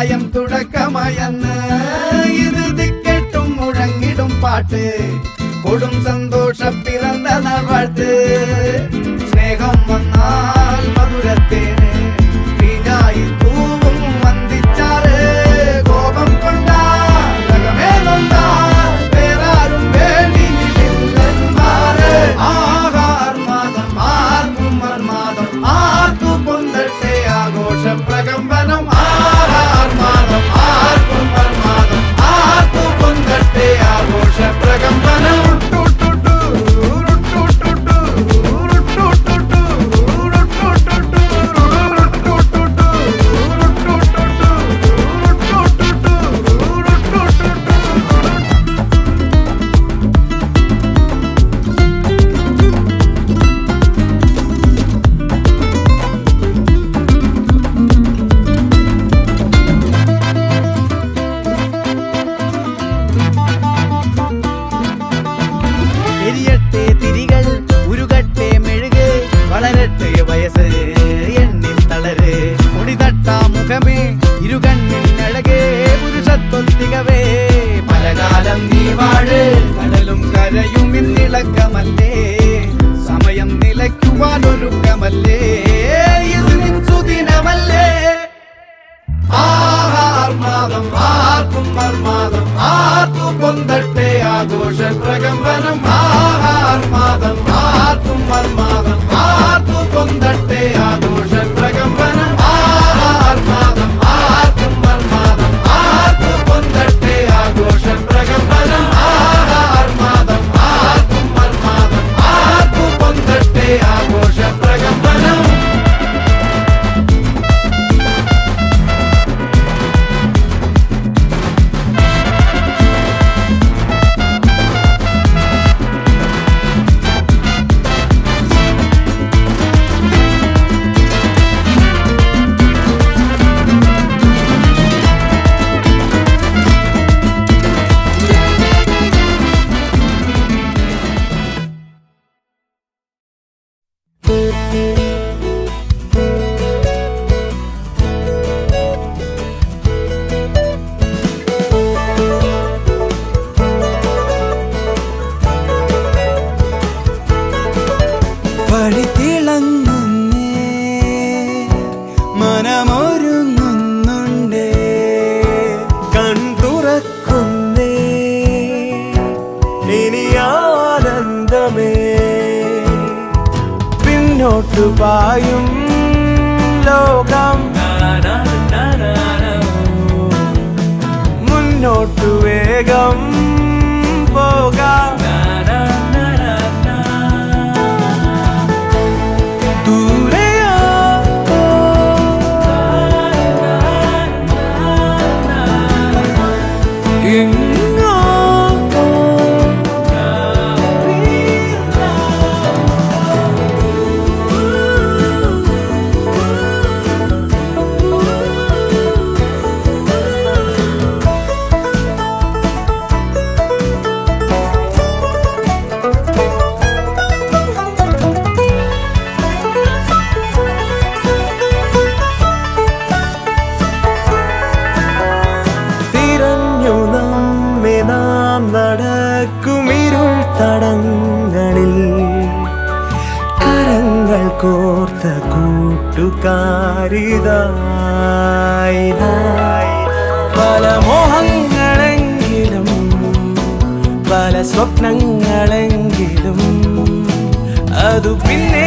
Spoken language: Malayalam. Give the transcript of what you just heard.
അധ്യായം തുടക്കമായെന്ന് ഇറുതി കേട്ടും മുഴങ്ങിടും പാട്ട് കൊടും സന്തോഷ പിറന്ന നാൾ വാഴ്ത്ത് സ്നേഹം വന്നാൽ മധുരത്തേന് തീഞ്ഞായി തൂവും വന്ദിച്ചാറ് കോപം കൊണ്ടാൽ നഖമേ നൊന്താൽ വേറാരും വേണ്ടി നിൽക്കന്മാര് ആഹാർമാദം ആർക്കും മർമാദം ആർക്കു പൊന്തട്ടെ ആഘോഷ പ്രകമ്പനം ആഹാർമാദം ആർക്കും മർമാദം ആർക്കു പൊന്തട്ടെ ആഘോഷ പ്രകമ്പനം എരിയട്ടെ തിരികൾ ഉരുകട്ടെ മെഴുക് വളരട്ടെ വയസ്സ് എണ്ണിൽ തളര് മുടിതട്ടാ മുഖമേ ഇരുകണ്ണിൽ അഴകേ പുരുഷത്വത്തികവേ പലകാലം നീ വാഴ് കടലും കരയും ഇന്നിളക്കമല്ലേ സമയം നിലയ്ക്കുവാനൊരുക്കമല്ലേ ഇത് നിൻ സുദിനമല്ലേ ആഹാർമാദം ആർക്കും മർമാദം ആർക്കു പൊന്തട്ടെ ആഘോഷ പ്രകമ്പനം ആഹാർമാദം ആർക്കും മർമാദം ആർക്കു പൊന്തട്ടെ ആഘോഷ പ്രകമ്പനം ആഹാർമാദം ആർക്കും മർമാദം ആർക്കു പൊന്തട്ടെ ആഘോഷ പ്രകമ്പനം ആഹാർമാദം ആർക്കും മർമാദം ആർക്കു പൊന്തട്ടെ ആഘോഷ പ്രകമ്പനം വഴിതിളങ്ങുന്നേ മനമൊരുങ്ങുന്നുണ്ടേ കൺതുറക്കുന്നേ ഇനി ആനന്ദമേ പിന്നോട്ടു പായും ലോകം മുന്നോട്ടു വേഗം പോകാം നടക്കുമിരുൾ തടങ്ങളിൽ കരങ്ങൾ കോർത്ത കൂട്ടുകാരിതായി പല മോഹങ്ങളെങ്കിലും പല സ്വപ്നങ്ങളെങ്കിലും അതു പിന്നെ